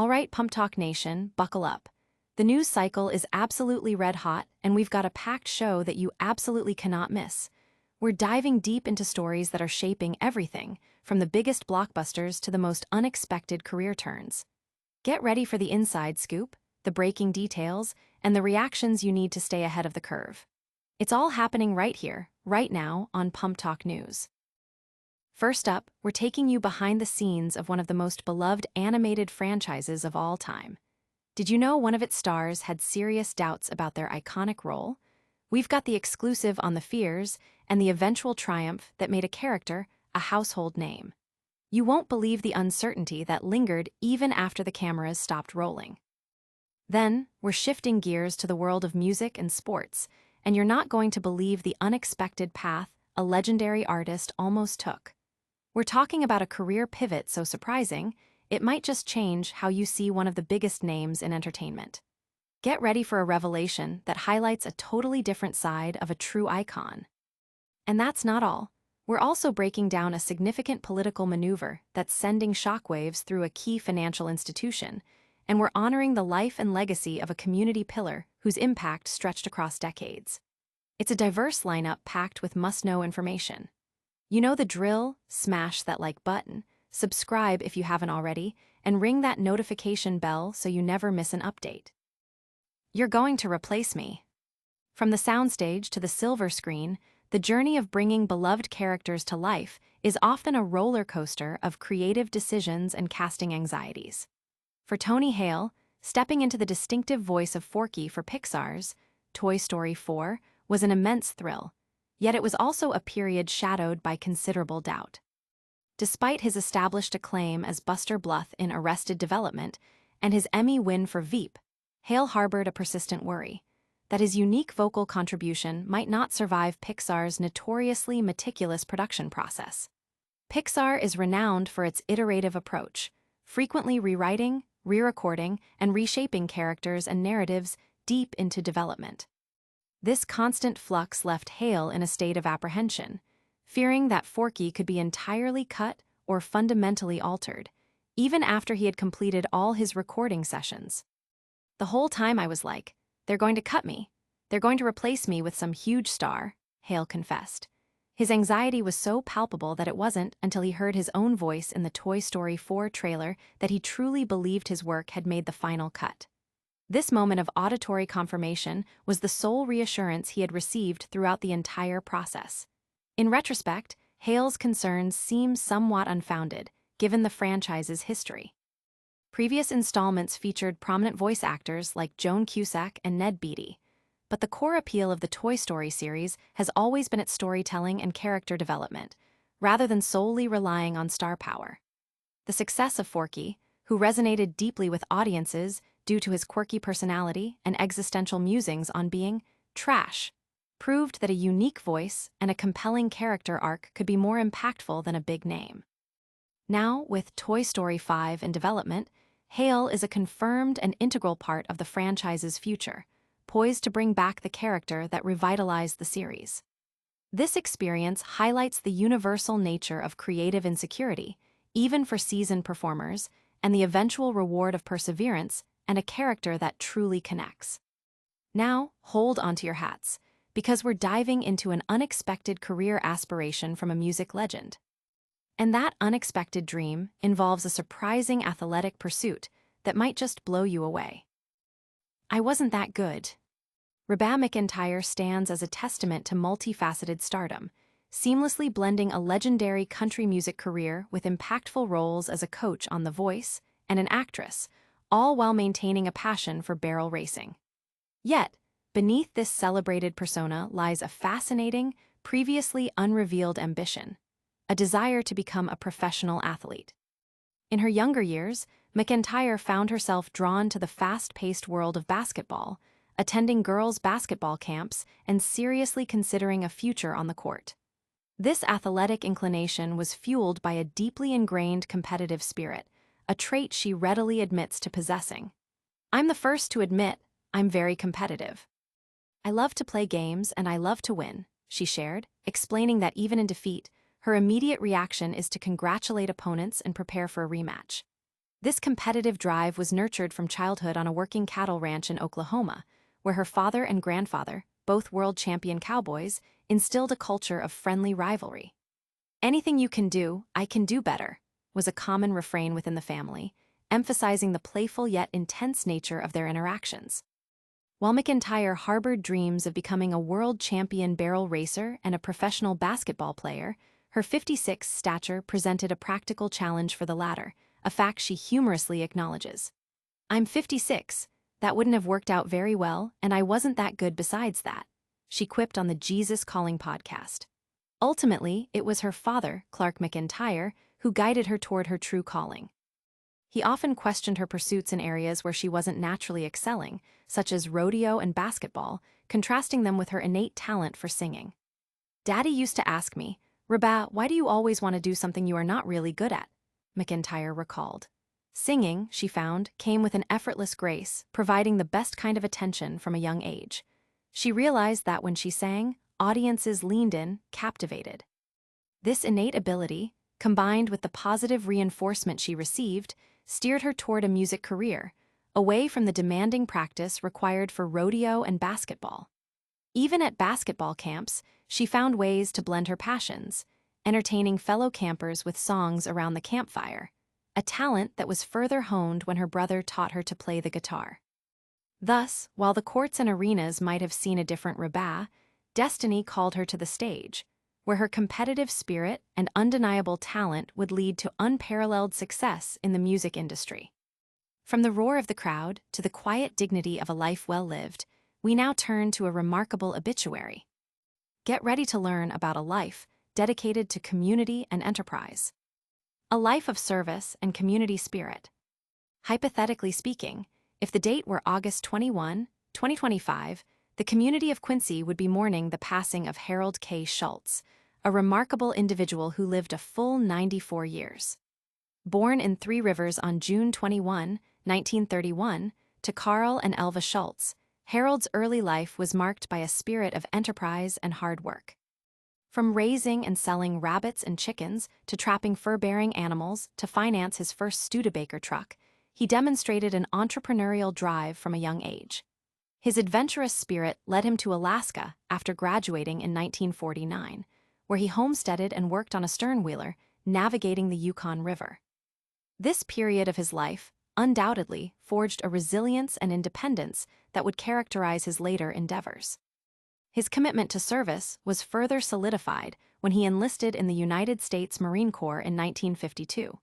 All right, PumpTalk Nation, buckle up. The news cycle is absolutely red hot, and we've got a packed show that you absolutely cannot miss. We're diving deep into stories that are shaping everything, from the biggest blockbusters to the most unexpected career turns. Get ready for the inside scoop, the breaking details, and the reactions you need to stay ahead of the curve. It's all happening right here, right now, on PumpTalk News. First up, we're taking you behind the scenes of one of the most beloved animated franchises of all time. Did you know one of its stars had serious doubts about their iconic role? We've got the exclusive on the fears and the eventual triumph that made a character a household name. You won't believe the uncertainty that lingered even after the cameras stopped rolling. Then, we're shifting gears to the world of music and sports, and you're not going to believe the unexpected path a legendary artist almost took. We're talking about a career pivot so surprising, it might just change how you see one of the biggest names in entertainment. Get ready for a revelation that highlights a totally different side of a true icon. And that's not all. We're also breaking down a significant political maneuver that's sending shockwaves through a key financial institution, and we're honoring the life and legacy of a community pillar whose impact stretched across decades. It's a diverse lineup packed with must-know information. You know the drill, smash that like button, subscribe if you haven't already, and ring that notification bell so you never miss an update. You're going to replace me. From the soundstage to the silver screen, the journey of bringing beloved characters to life is often a roller coaster of creative decisions and casting anxieties. For Tony Hale, stepping into the distinctive voice of Forky for Pixar's Toy Story 4 was an immense thrill, yet it was also a period shadowed by considerable doubt. Despite his established acclaim as Buster Bluth in Arrested Development and his Emmy win for Veep, Hale harbored a persistent worry that his unique vocal contribution might not survive Pixar's notoriously meticulous production process. Pixar is renowned for its iterative approach, frequently rewriting, re-recording, and reshaping characters and narratives deep into development. This constant flux left Hale in a state of apprehension, fearing that Forky could be entirely cut or fundamentally altered, even after he had completed all his recording sessions. The whole time I was like, they're going to cut me. They're going to replace me with some huge star, Hale confessed. His anxiety was so palpable that it wasn't until he heard his own voice in the Toy Story 4 trailer that he truly believed his work had made the final cut. This moment of auditory confirmation was the sole reassurance he had received throughout the entire process. In retrospect, Hale's concerns seem somewhat unfounded, given the franchise's history. Previous installments featured prominent voice actors like Joan Cusack and Ned Beatty, but the core appeal of the Toy Story series has always been its storytelling and character development, rather than solely relying on star power. The success of Forky, who resonated deeply with audiences due to his quirky personality and existential musings on being trash, proved that a unique voice and a compelling character arc could be more impactful than a big name. Now, with Toy Story 5 in development, Hale is a confirmed and integral part of the franchise's future, poised to bring back the character that revitalized the series. This experience highlights the universal nature of creative insecurity, even for seasoned performers, and the eventual reward of perseverance and a character that truly connects. Now, hold onto your hats, because we're diving into an unexpected career aspiration from a music legend. And that unexpected dream involves a surprising athletic pursuit that might just blow you away. I wasn't that good. Reba McEntire stands as a testament to multifaceted stardom, seamlessly blending a legendary country music career with impactful roles as a coach on The Voice and an actress, all while maintaining a passion for barrel racing. Yet, beneath this celebrated persona lies a fascinating, previously unrevealed ambition, a desire to become a professional athlete. In her younger years, McEntire found herself drawn to the fast-paced world of basketball, attending girls' basketball camps and seriously considering a future on the court. This athletic inclination was fueled by a deeply ingrained competitive spirit, a trait she readily admits to possessing. "I'm the first to admit I'm very competitive. I love to play games and I love to win," she shared, explaining that even in defeat, her immediate reaction is to congratulate opponents and prepare for a rematch. This competitive drive was nurtured from childhood on a working cattle ranch in Oklahoma, where her father and grandfather, both world champion cowboys, instilled a culture of friendly rivalry. "Anything you can do, I can do better," was a common refrain within the family, emphasizing the playful yet intense nature of their interactions. While McEntire harbored dreams of becoming a world champion barrel racer and a professional basketball player, her 56 stature presented a practical challenge for the latter, a fact she humorously acknowledges. "I'm 56. That wouldn't have worked out very well, and I wasn't that good besides that," she quipped on the Jesus Calling podcast. Ultimately, it was her father, Clark McEntire, who guided her toward her true calling. He often questioned her pursuits in areas where she wasn't naturally excelling, such as rodeo and basketball, contrasting them with her innate talent for singing. "Daddy used to ask me, 'Reba, why do you always want to do something you are not really good at?'" McEntire recalled. Singing, she found, came with an effortless grace, providing the best kind of attention from a young age. She realized that when she sang, audiences leaned in, captivated. This innate ability, combined with the positive reinforcement she received, steered her toward a music career, away from the demanding practice required for rodeo and basketball. Even at basketball camps, she found ways to blend her passions, entertaining fellow campers with songs around the campfire, a talent that was further honed when her brother taught her to play the guitar. Thus, while the courts and arenas might have seen a different Reba, destiny called her to the stage, where her competitive spirit and undeniable talent would lead to unparalleled success in the music industry. From the roar of the crowd to the quiet dignity of a life well lived, we now turn to a remarkable obituary. Get ready to learn about a life dedicated to community and enterprise. A life of service and community spirit. Hypothetically speaking, if the date were August 21, 2025, the community of Quincy would be mourning the passing of Harold K. Schultz, a remarkable individual who lived a full 94 years. Born in Three Rivers on June 21, 1931, to Carl and Elva Schultz, Harold's early life was marked by a spirit of enterprise and hard work. From raising and selling rabbits and chickens to trapping fur-bearing animals to finance his first Studebaker truck, he demonstrated an entrepreneurial drive from a young age. His adventurous spirit led him to Alaska after graduating in 1949, where he homesteaded and worked on a sternwheeler, navigating the Yukon River. This period of his life undoubtedly forged a resilience and independence that would characterize his later endeavors. His commitment to service was further solidified when he enlisted in the United States Marine Corps in 1952.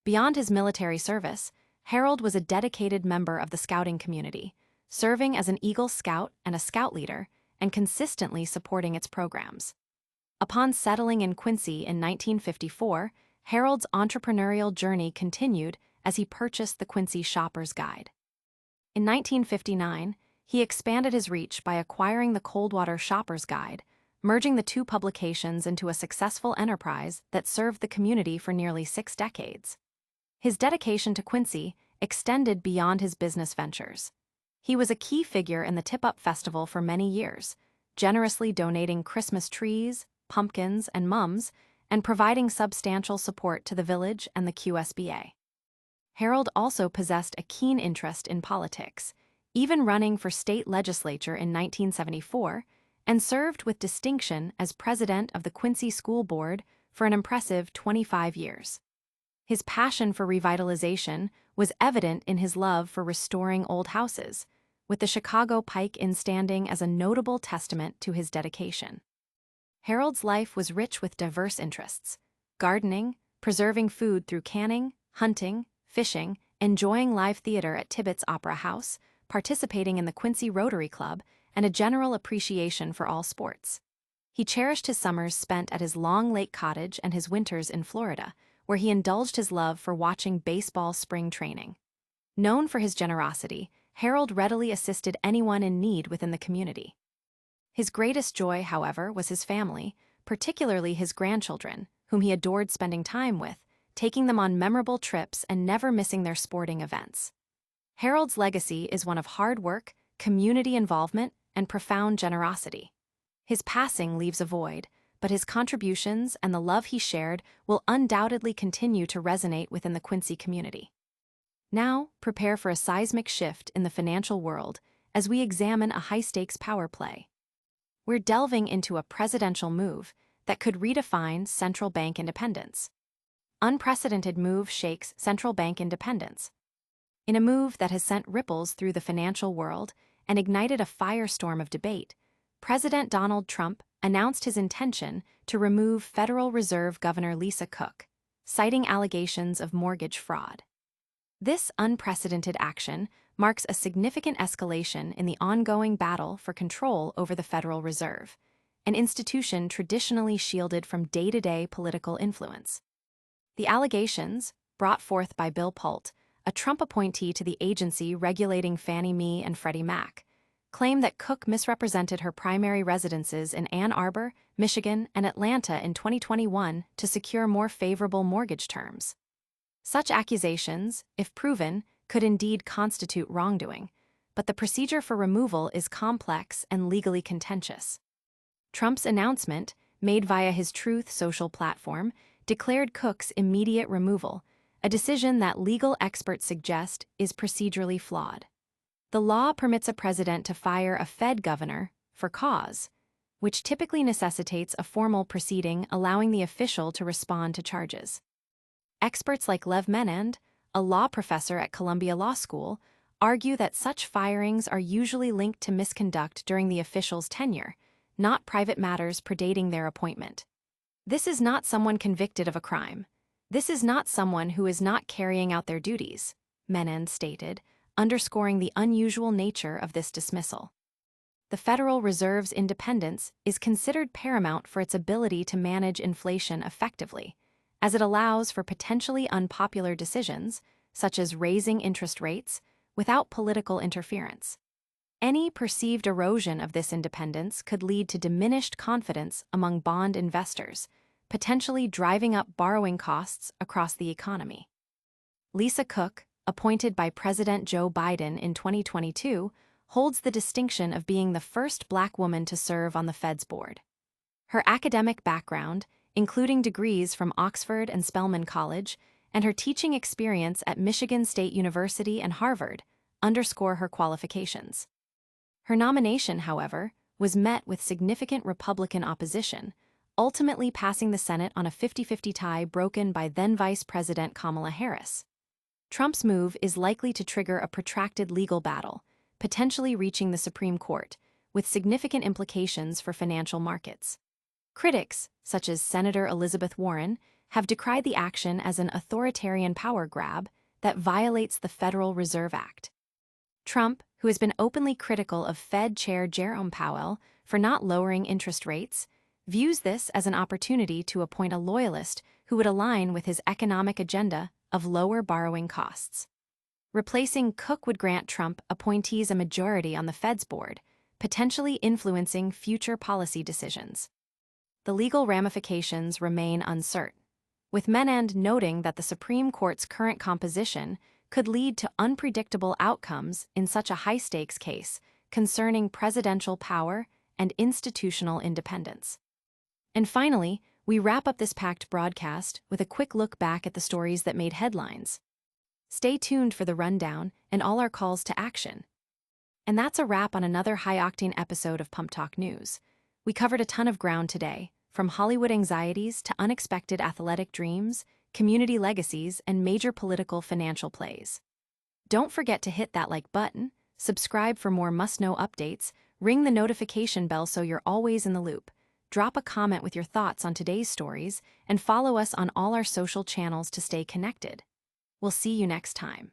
Beyond his military service, Harold was a dedicated member of the scouting community, serving as an Eagle Scout and a Scout leader, and consistently supporting its programs. Upon settling in Quincy in 1954, Harold's entrepreneurial journey continued as he purchased the Quincy Shopper's Guide. In 1959, he expanded his reach by acquiring the Coldwater Shopper's Guide, merging the two publications into a successful enterprise that served the community for nearly 6 decades. His dedication to Quincy extended beyond his business ventures. He was a key figure in the Tip-Up Festival for many years, generously donating Christmas trees, pumpkins, and mums, and providing substantial support to the village and the QSBA. Harold also possessed a keen interest in politics, even running for state legislature in 1974, and served with distinction as president of the Quincy School Board for an impressive 25 years. His passion for revitalization was evident in his love for restoring old houses, with the Chicago Pike Inn standing as a notable testament to his dedication. Harold's life was rich with diverse interests: gardening, preserving food through canning, hunting, fishing, enjoying live theater at Tibbetts Opera House, participating in the Quincy Rotary Club, and a general appreciation for all sports. He cherished his summers spent at his Long Lake cottage and his winters in Florida, where he indulged his love for watching baseball spring training. Known for his generosity, Harold readily assisted anyone in need within the community. His greatest joy, however, was his family, particularly his grandchildren, whom he adored spending time with, taking them on memorable trips and never missing their sporting events. Harold's legacy is one of hard work, community involvement, and profound generosity. His passing leaves a void, but his contributions and the love he shared will undoubtedly continue to resonate within the Quincy community. Now, prepare for a seismic shift in the financial world as we examine a high-stakes power play. We're delving into a presidential move that could redefine central bank independence. Unprecedented move shakes central bank independence. In a move that has sent ripples through the financial world and ignited a firestorm of debate, President Donald Trump announced his intention to remove Federal Reserve Governor Lisa Cook, citing allegations of mortgage fraud. This unprecedented action marks a significant escalation in the ongoing battle for control over the Federal Reserve, an institution traditionally shielded from day-to-day political influence. The allegations, brought forth by Bill Pult, a Trump appointee to the agency regulating Fannie Mae and Freddie Mac, claim that Cook misrepresented her primary residences in Ann Arbor, Michigan, and Atlanta in 2021 to secure more favorable mortgage terms. Such accusations, if proven, could indeed constitute wrongdoing, but the procedure for removal is complex and legally contentious. Trump's announcement, made via his Truth Social platform, declared Cook's immediate removal, a decision that legal experts suggest is procedurally flawed. The law permits a president to fire a Fed governor for cause, which typically necessitates a formal proceeding allowing the official to respond to charges. Experts like Lev Menand, a law professor at Columbia Law School, argue that such firings are usually linked to misconduct during the official's tenure, not private matters predating their appointment. This is not someone convicted of a crime. This is not someone who is not carrying out their duties, Menand stated, underscoring the unusual nature of this dismissal. The Federal Reserve's independence is considered paramount for its ability to manage inflation effectively, as it allows for potentially unpopular decisions, such as raising interest rates, without political interference. Any perceived erosion of this independence could lead to diminished confidence among bond investors, potentially driving up borrowing costs across the economy. Lisa Cook, appointed by President Joe Biden in 2022, holds the distinction of being the first Black woman to serve on the Fed's board. Her academic background, including degrees from Oxford and Spelman College, and her teaching experience at Michigan State University and Harvard, underscore her qualifications. Her nomination, however, was met with significant Republican opposition, ultimately passing the Senate on a 50-50 tie broken by then-Vice President Kamala Harris. Trump's move is likely to trigger a protracted legal battle, potentially reaching the Supreme Court, with significant implications for financial markets. Critics, such as Senator Elizabeth Warren, have decried the action as an authoritarian power grab that violates the Federal Reserve Act. Trump, who has been openly critical of Fed Chair Jerome Powell for not lowering interest rates, views this as an opportunity to appoint a loyalist who would align with his economic agenda of lower borrowing costs. Replacing Cook would grant Trump appointees a majority on the Fed's board, potentially influencing future policy decisions. The legal ramifications remain uncertain, with Menand noting that the Supreme Court's current composition could lead to unpredictable outcomes in such a high-stakes case concerning presidential power and institutional independence. And finally, we wrap up this packed broadcast with a quick look back at the stories that made headlines. Stay tuned for the rundown and all our calls to action. And that's a wrap on another high-octane episode of PumpTalk News. We covered a ton of ground today, from Hollywood anxieties to unexpected athletic dreams, community legacies, and major political financial plays. Don't forget to hit that like button, subscribe for more must-know updates, ring the notification bell so you're always in the loop, drop a comment with your thoughts on today's stories, and follow us on all our social channels to stay connected. We'll see you next time.